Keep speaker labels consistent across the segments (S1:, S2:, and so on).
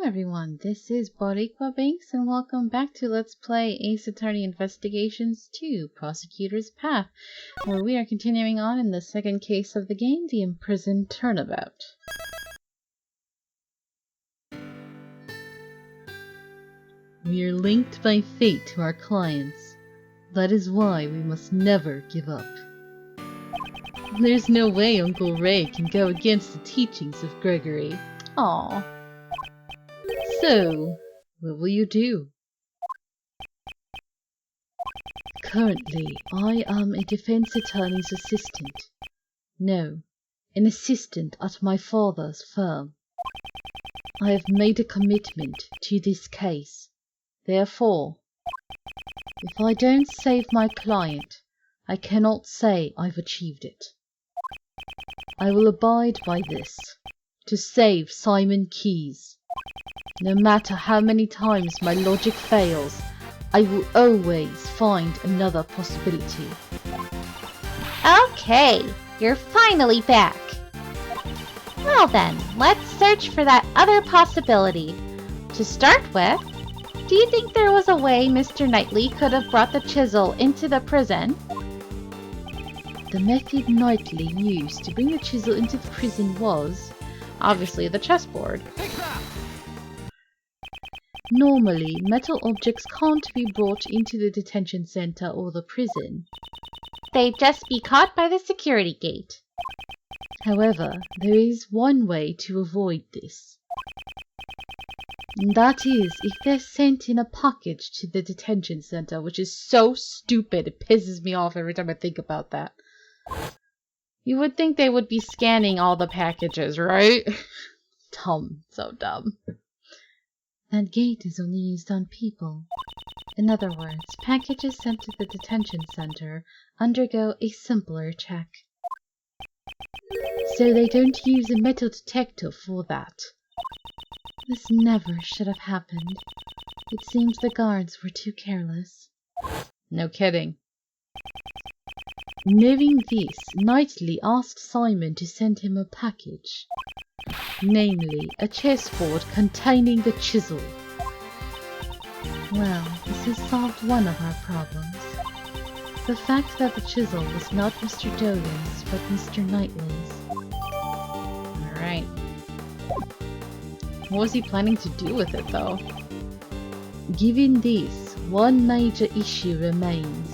S1: everyone, this is Boricua Banks and welcome back to Let's Play Ace Attorney Investigations 2, Prosecutor's Path, where we are continuing on in the second case of the game, the Imprisoned Turnabout. We are linked by fate to our clients. That is why we must never give up. There's no way Uncle Ray can go against the teachings of Gregory. Aww. So, what will you do? Currently, I am a defense attorney's assistant. No, an assistant at my father's firm. I have made a commitment to this case. Therefore, if I don't save my client, I cannot say I've achieved it. I will abide by this, to save Simon Keyes. No matter how many times my logic fails, I will always find another possibility.
S2: Okay, you're finally back. Well then, let's search for that other possibility. To start with, do you think there was a way Mr. Knightley could have brought the chisel into the prison?
S1: The method Knightley used to bring the chisel into the prison was, obviously, the chessboard. Normally, metal objects can't be brought into the detention center or the prison.
S2: They'd just be caught by the security gate.
S1: However, there is one way to avoid this. And that is if they're sent in a package to the detention center, which is so stupid, it pisses me off every time I think about that. You would think they would be scanning all the packages, right? Dumb. So dumb. That gate is only used on people. In other words, packages sent to the detention center undergo a simpler check. So they don't use a metal detector for that. This never should have happened. It seems the guards were too careless. No kidding. Knowing this, Knightley asked Simon to send him a package. Namely, a chessboard containing the chisel. Well, this has solved one of our problems. The fact that the chisel was not Mr. Dogan's, but Mr. Knightley's. Alright. What was he planning to do with it, though? Given this, one major issue remains.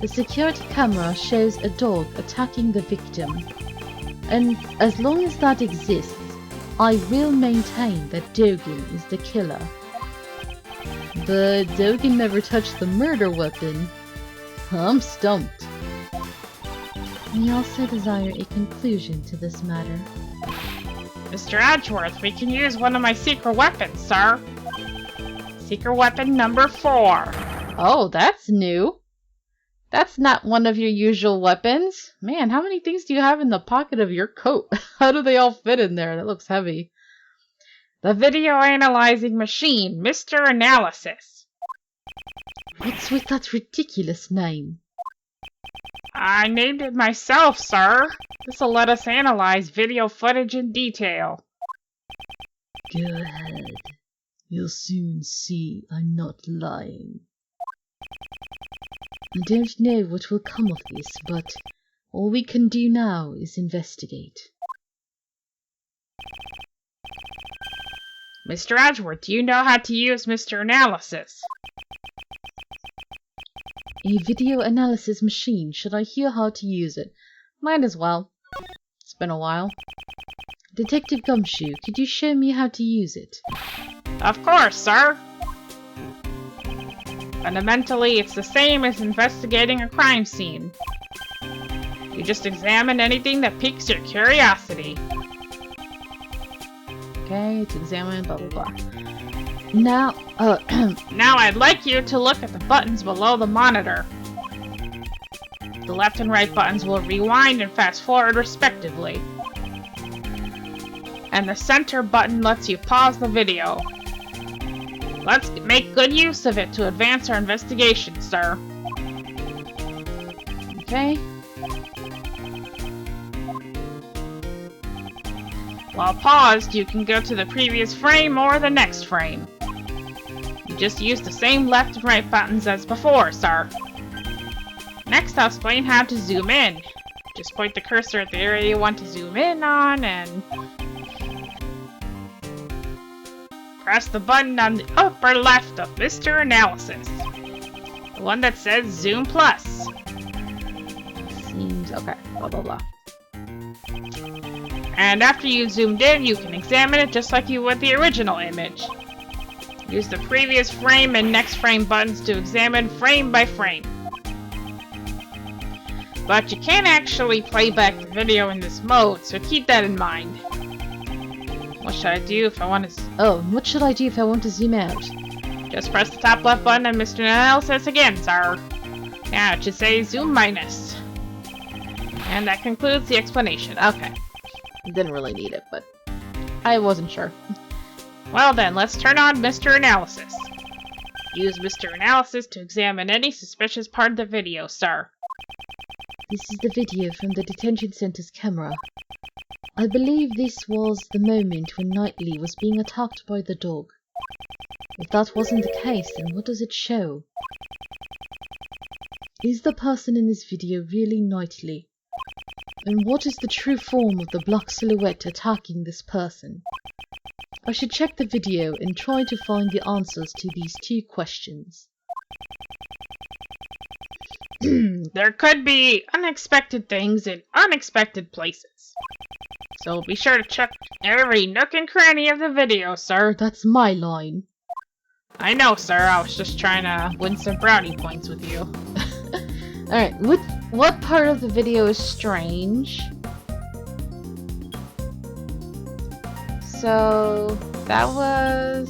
S1: The security camera shows a dog attacking the victim. And as long as that exists, I will maintain that Dogan is the killer. But Dogan never touched the murder weapon. I'm stumped. We also desire a conclusion to this matter.
S3: Mr. Edgeworth, we can use one of my secret weapons, sir. Secret weapon number 4.
S1: Oh, that's new. That's not one of your usual weapons. Man, how many things do you have in the pocket of your coat? How do they all fit in there? That looks heavy.
S3: The video analyzing machine, Mr. Analysis.
S1: What's with that ridiculous name?
S3: I named it myself, sir. This'll let us analyze video footage in detail.
S1: Go ahead. You'll soon see I'm not lying. I don't know what will come of this, but all we can do now is investigate.
S3: Mr. Edgeworth, do you know how to use Mr. Analysis?
S1: A video analysis machine. Should I hear how to use it? Might as well. It's been a while. Detective Gumshoe, could you show me how to use it?
S3: Of course, sir. Fundamentally, it's the same as investigating a crime scene. You just examine anything that piques your curiosity.
S1: Okay, it's examine blah blah blah. Now,
S3: Now I'd like you to look at the buttons below the monitor. The left and right buttons will rewind and fast forward respectively. And the center button lets you pause the video. Let's make good use of it to advance our investigation, sir.
S1: Okay.
S3: While paused, you can go to the previous frame or the next frame. You just use the same left and right buttons as before, sir. Next, I'll explain how to zoom in. Just point the cursor at the area you want to zoom in on and press the button on the upper left of Mr. Analysis. The one that says Zoom Plus.
S2: Seems okay. Blah blah blah.
S3: And after you've zoomed in, you can examine it just like you would the original image. Use the previous frame and next frame buttons to examine frame by frame. But you can't actually play back the video in this mode, so keep that in mind. What should I do if I want to...
S1: what should I do if I want to zoom out?
S3: Just press the top left button and Mr. Analysis again, sir. Yeah, it should say Zoom Minus. And that concludes the explanation. Okay.
S2: Didn't really need it, but I wasn't sure.
S3: Well then, let's turn on Mr. Analysis. Use Mr. Analysis to examine any suspicious part of the video, sir.
S1: This is the video from the detention center's camera. I believe this was the moment when Knightley was being attacked by the dog. If that wasn't the case, then what does it show? Is the person in this video really Knightley? And what is the true form of the black silhouette attacking this person? I should check the video and try to find the answers to these two questions.
S3: There could be unexpected things in unexpected places. So be sure to check every nook and cranny of the video, sir.
S1: That's my line.
S3: I know, sir. I was just trying to win some brownie points with you.
S2: Alright, what part of the video is strange? So, that was...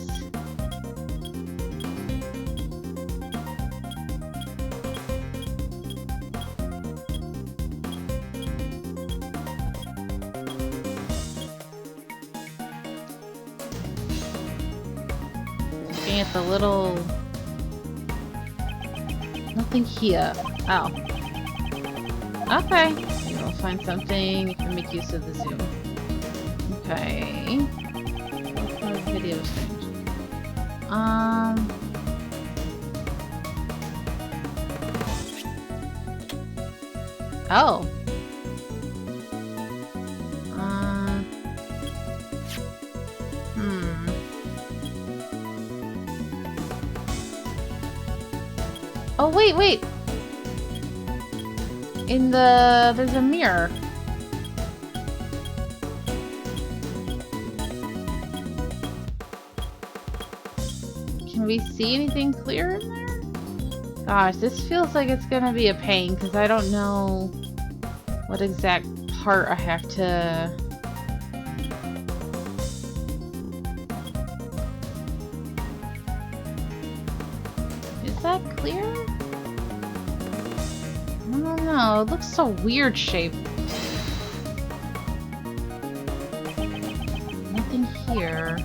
S2: Looking at the little... Nothing here. Oh. Okay. Maybe I'll find something that can make use of the zoom. Okay. What part of the video is strange? Oh. Oh, wait! There's a mirror. Can we see anything clear in there? Gosh, this feels like it's gonna be a pain, because I don't know what exact part I have to... Is that clear? I don't know, it looks so weird shaped. Nothing here.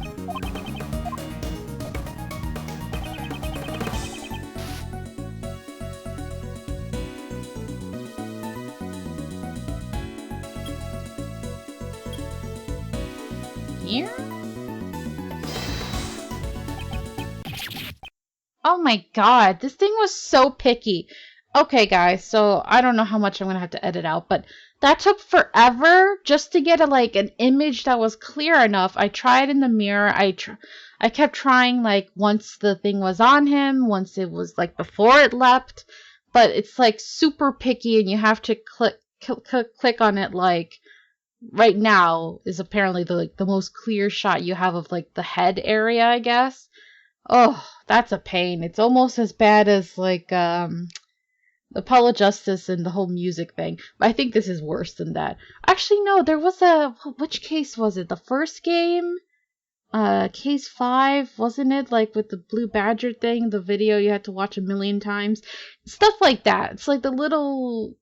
S2: Here? Oh my god, this thing was so picky. Okay guys, so I don't know how much I'm gonna have to edit out, but that took forever just to get an image that was clear enough. I tried in the mirror, I kept trying once the thing was on him, once it was before it leapt, but it's super picky and you have to click on it right now is apparently the most clear shot you have of the head area, I guess. Oh, that's a pain. It's almost as bad as Apollo Justice and the whole music thing. But I think this is worse than that. Actually, no, there was which case was it? The first game? Case 5, wasn't it? With the Blue Badger thing, the video you had to watch 1,000,000 times. Stuff like that. It's the little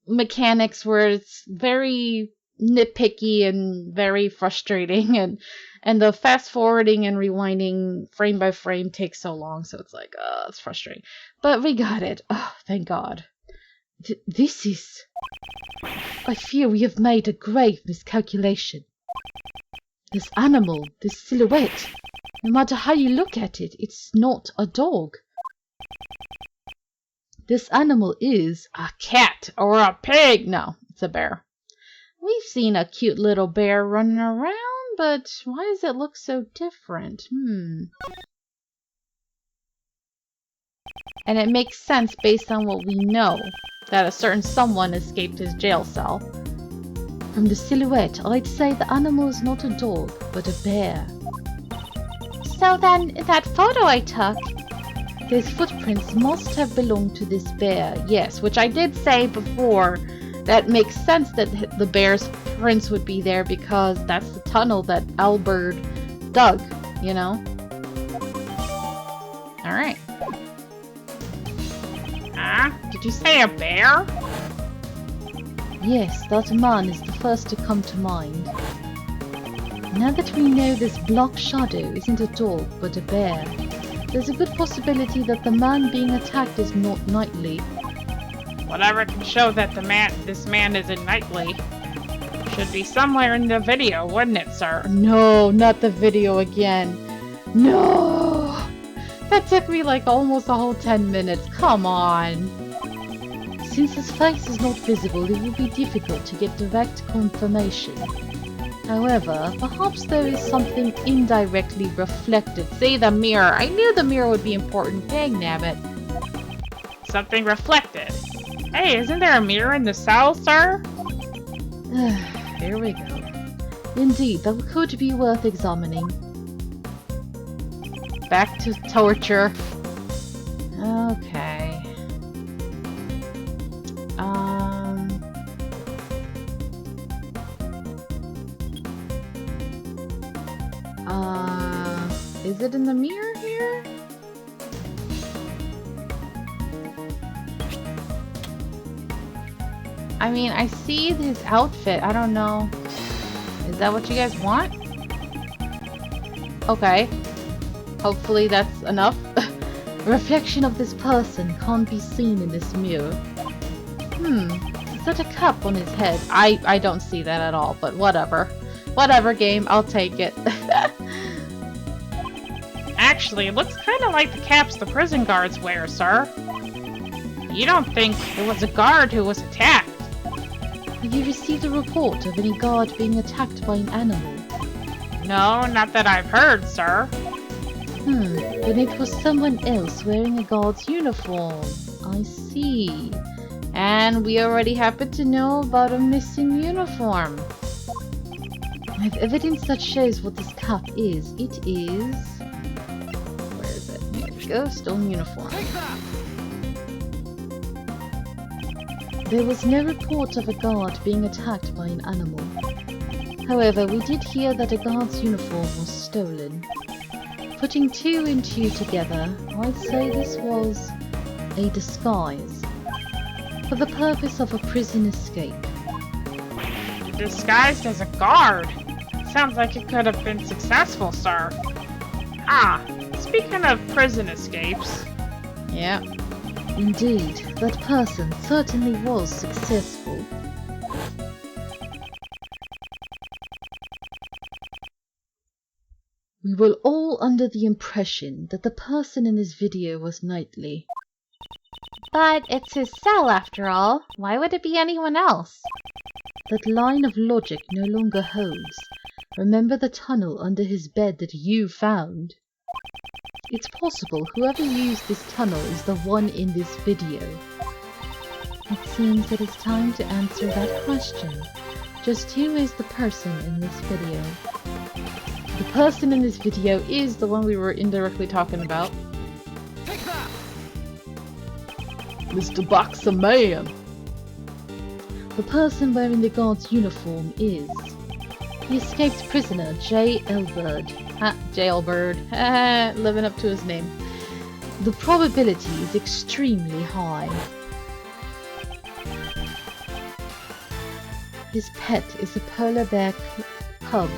S2: mechanics where it's very nitpicky and very frustrating, and the fast forwarding and rewinding frame by frame takes so long, so it's it's frustrating. But we got it. Oh, thank God. This is... I fear we have made a grave miscalculation.
S1: This animal, this silhouette, no matter how you look at it, it's not a dog. This animal is a cat or a pig. No, it's a bear. We've seen a cute little bear running around, but why does it look so different? And it makes sense based on what we know, that a certain someone escaped his jail cell. From the silhouette, I'd say the animal is not a dog, but a bear.
S2: So then, that photo I took,
S1: Those footprints must have belonged to this bear.
S3: Yes, which I did say before. That makes sense that the bear's prints would be there because that's the tunnel that Albert dug, you know? Alright. Did you say a bear?
S1: Yes, that man is the first to come to mind. Now that we know this black shadow isn't a dog but a bear, there's a good possibility that the man being attacked is not Knightley.
S3: Whatever can show that this man isn't Knightley should be somewhere in the video, wouldn't it, sir?
S1: No, not the video again. No! That took me like almost a whole 10 minutes. Come on! Since his face is not visible, it will be difficult to get direct confirmation. However, perhaps there is something indirectly reflected.
S3: See the mirror. I knew the mirror would be important. Dang nabbit. Something reflected. Hey, isn't there a mirror in the cell, sir?
S1: Here we go. Indeed, that could be worth examining.
S3: Back to torture.
S1: Okay.
S3: Is it in the mirror here? I mean, I see his outfit. I don't know. Is that what you guys want? Okay. Hopefully that's enough.
S1: Reflection of this person can't be seen in this mirror. Is that a cap on his head?
S3: I don't see that at all, but whatever. Whatever, game. I'll take it. Actually, it looks kind of like the caps the prison guards wear, sir. You don't think it was a guard who was attacked?
S1: Have you received a report of any guard being attacked by an animal?
S3: No, not that I've heard, sir.
S1: Then it was someone else wearing a guard's uniform. I see.
S3: And we already happen to know about a missing uniform.
S1: I have evidence that shows what this cap is. It is...
S3: Where is it? Here we go. Stolen uniform.
S1: There was no report of a guard being attacked by an animal. However, we did hear that a guard's uniform was stolen. Putting two and two together, I'd say this was a disguise for the purpose of a prison escape.
S3: Disguised as a guard? Sounds like it could have been successful, sir. Speaking of prison escapes...
S1: Yeah. Indeed, that person certainly was successful. We were all under the impression that the person in this video was Knightley.
S2: but it's his cell after all. Why would it be anyone else?
S1: That line of logic no longer holds. Remember the tunnel under his bed that you found? It's possible whoever used this tunnel is the one in this video. It seems that it's time to answer that question. Just who is the person in this video?
S3: The person in this video is the one we were indirectly talking about.
S4: Take that!
S3: Mr. Boxer Man!
S1: The person wearing the guard's uniform is the escaped prisoner J. Elbird.
S3: Jailbird. Living up to his name.
S1: The probability is extremely high. His pet is a polar bear cub.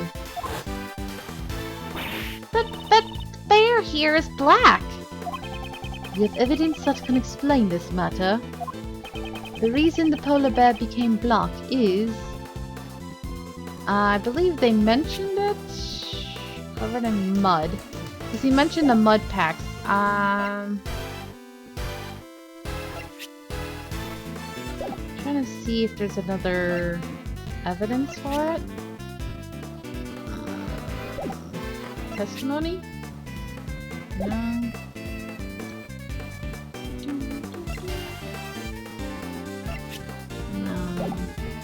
S2: But the bear here is black.
S1: We have evidence that can explain this matter. The reason the polar bear became black is
S2: I believe they mentioned it. Covered in mud. Because he mentioned the mud packs. Trying to see if there's another evidence for it. Testimony? No. No.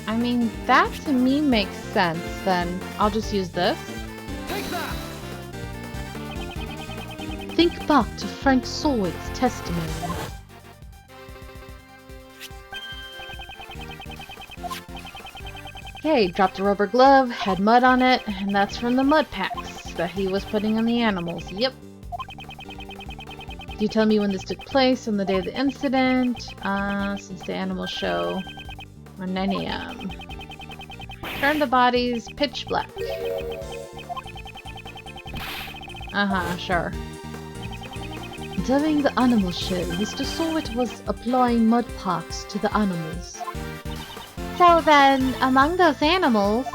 S2: I mean, that to me makes sense. Then I'll just use this.
S4: Take that!
S1: Think back to Frank Sawit's testimony.
S2: Okay, dropped a rubber glove, had mud on it, and that's from the mud packs that he was putting on the animals. Yep. Do you tell me when this took place on the day of the incident? Since the animal show on 9 AM. Turned the bodies pitch black. Sure.
S1: During the animal show, Mr. Sawit was applying mud packs to the animals.
S2: So then, among those animals...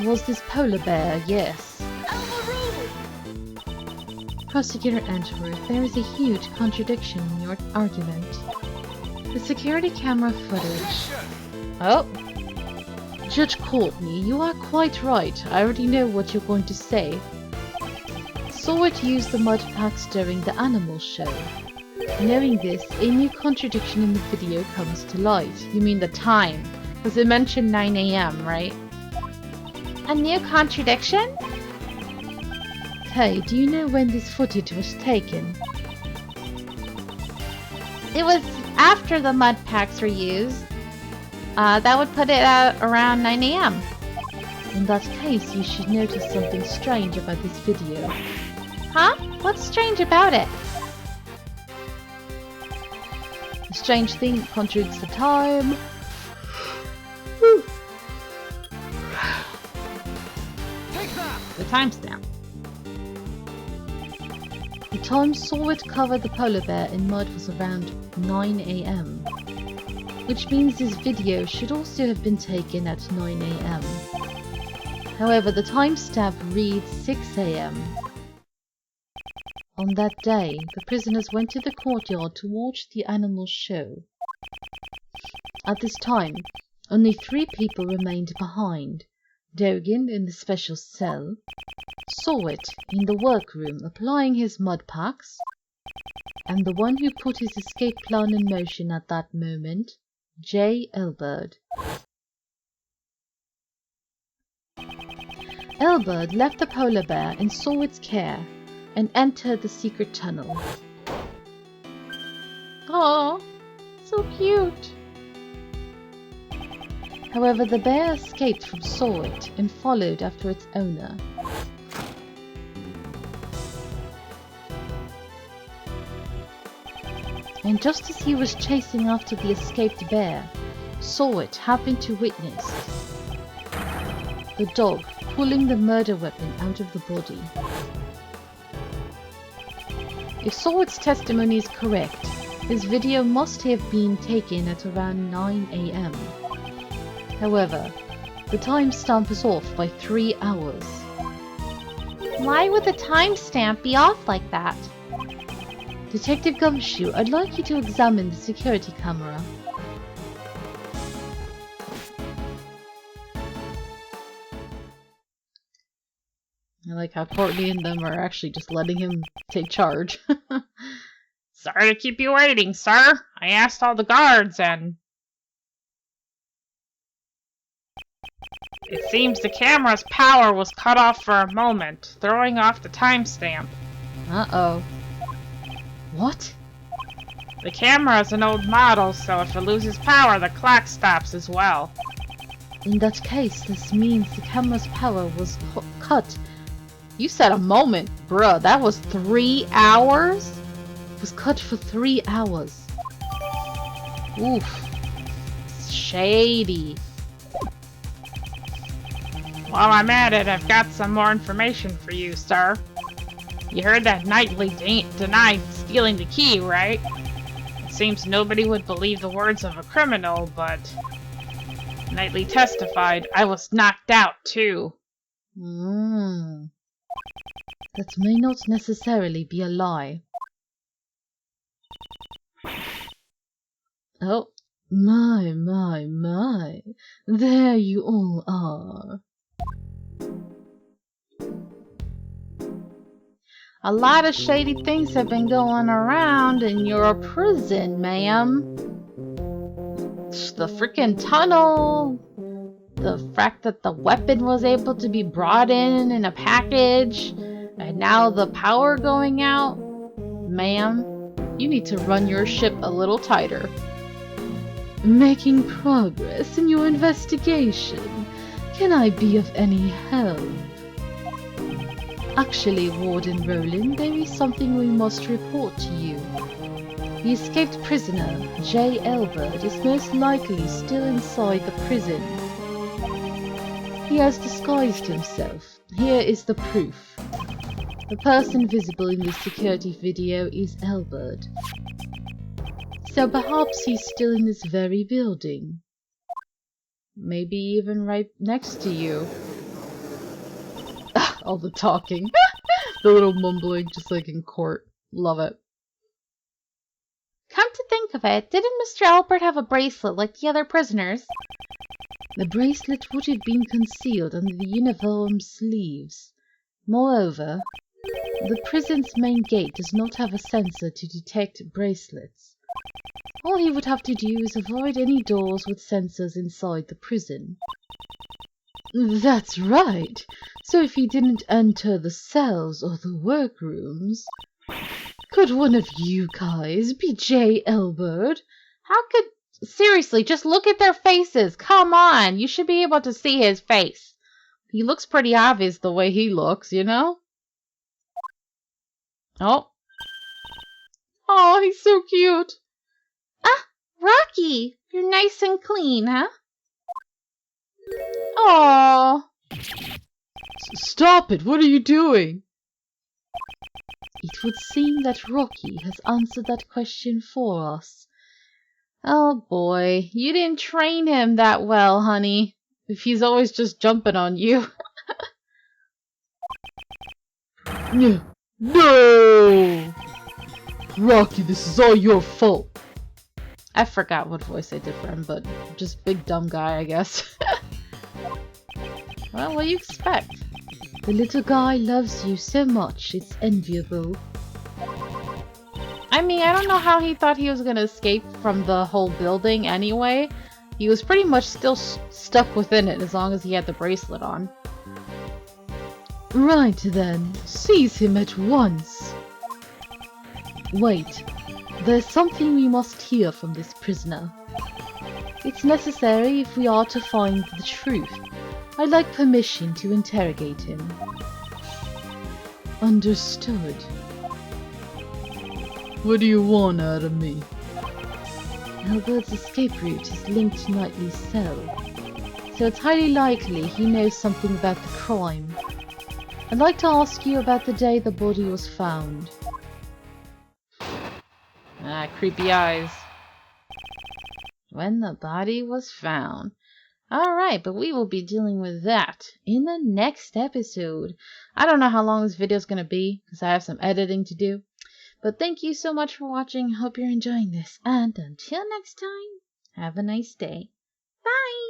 S1: Was this polar bear? Yes. Prosecutor Antworth, there is a huge contradiction in your argument. The security camera footage...
S2: Oh.
S1: Judge Courtney, you are quite right. I already know what you're going to say. Sawit used the mud packs during the animal show. Knowing this, a new contradiction in the video comes to light.
S2: You mean the time? Because it mentioned 9 AM, right? A new contradiction?
S1: Hey, do you know when this footage was taken?
S2: It was after the mud packs were used. That would put it at around 9 AM.
S1: In that case, you should notice something strange about this video.
S2: Huh? What's strange about it?
S1: The strange thing contradicts the time.
S4: Take that!
S2: The timestamp.
S1: The time Sawit covered the polar bear in mud was around 9 AM. Which means this video should also have been taken at 9 AM. However, the timestamp reads 6 AM. On that day, the prisoners went to the courtyard to watch the animal show. At this time, only 3 people remained behind. Dogan in the special cell, Sawit in the workroom applying his mud packs, and the one who put his escape plan in motion at that moment, J. Elbird. Elbird left the polar bear in Sawit's care and entered the secret tunnel.
S2: Oh, so cute.
S1: However, the bear escaped from Sawit and followed after its owner. And just as he was chasing after the escaped bear, Sawit happened to witness the dog pulling the murder weapon out of the body. If Sawit's testimony is correct, this video must have been taken at around 9 AM. However, the timestamp is off by 3 hours.
S2: Why would the timestamp be off like that?
S1: Detective Gumshoe, I'd like you to examine the security camera.
S2: I like how Courtney and them are actually just letting him take charge.
S3: Sorry to keep you waiting, sir. I asked all the guards and... It seems the camera's power was cut off for a moment, throwing off the timestamp.
S2: Uh-oh.
S1: What?
S3: The camera is an old model, so if it loses power, the clock stops as well.
S1: In that case, this means the camera's power was cut.
S2: You said a moment, bruh. That was 3 hours?
S1: It was cut for 3 hours.
S2: Oof. Shady.
S3: While I'm at it, I've got some more information for you, sir. You heard that Knightley denied stealing the key, right? It seems nobody would believe the words of a criminal, but... Knightley testified I was knocked out, too.
S1: That may not necessarily be a lie. Oh, my. There you all are.
S2: A lot of shady things have been going around in your prison, ma'am. The freaking tunnel, the fact that the weapon was able to be brought in a package, and now the power going out. Ma'am, you need to run your ship a little tighter.
S1: Making progress in your investigation. Can I be of any help? Actually, Warden Roland, there is something we must report to you. The escaped prisoner, J. Elbert, is most likely still inside the prison. He has disguised himself. Here is the proof. The person visible in this security video is Elbert. So perhaps he's still in this very building. Maybe even right next to you. All the talking. The little mumbling, just like in court. Love it.
S2: Come to think of it, didn't Mr. Albert have a bracelet like the other prisoners?
S1: The bracelet would have been concealed under the uniform sleeves. Moreover, the prison's main gate does not have a sensor to detect bracelets. All he would have to do is avoid any doors with sensors inside the prison. That's right. So if he didn't enter the cells or the workrooms, could one of you guys be J. Elbert?
S2: How could... Seriously, just look at their faces. Come on, you should be able to see his face. He looks pretty obvious the way he looks, you know? Oh.
S1: Oh, he's so cute.
S2: Ah, Rocky, you're nice and clean, huh?
S1: Aww. Stop it, what are you doing? It would seem that Rocky has answered that question for us.
S2: Oh boy, you didn't train him that well, honey. If he's always just jumping on you.
S1: No! Rocky, this is all your fault.
S2: I forgot what voice I did for him, but just big dumb guy, I guess. Well, what do you expect?
S1: The little guy loves you so much, it's enviable.
S2: I mean, I don't know how he thought he was gonna escape from the whole building anyway. He was pretty much still stuck within it as long as he had the bracelet on.
S1: Right then, seize him at once. Wait, there's something we must hear from this prisoner. It's necessary if we are to find the truth. I'd like permission to interrogate him. Understood. What do you want out of me? Albert's escape route is linked to Knightley's cell, so it's highly likely he knows something about the crime. I'd like to ask you about the day the body was found.
S2: Ah, creepy eyes. When the body was found. Alright, but we will be dealing with that in the next episode. I don't know how long this video is going to be, because I have some editing to do. But thank you so much for watching. Hope you're enjoying this. And until next time, have a nice day. Bye!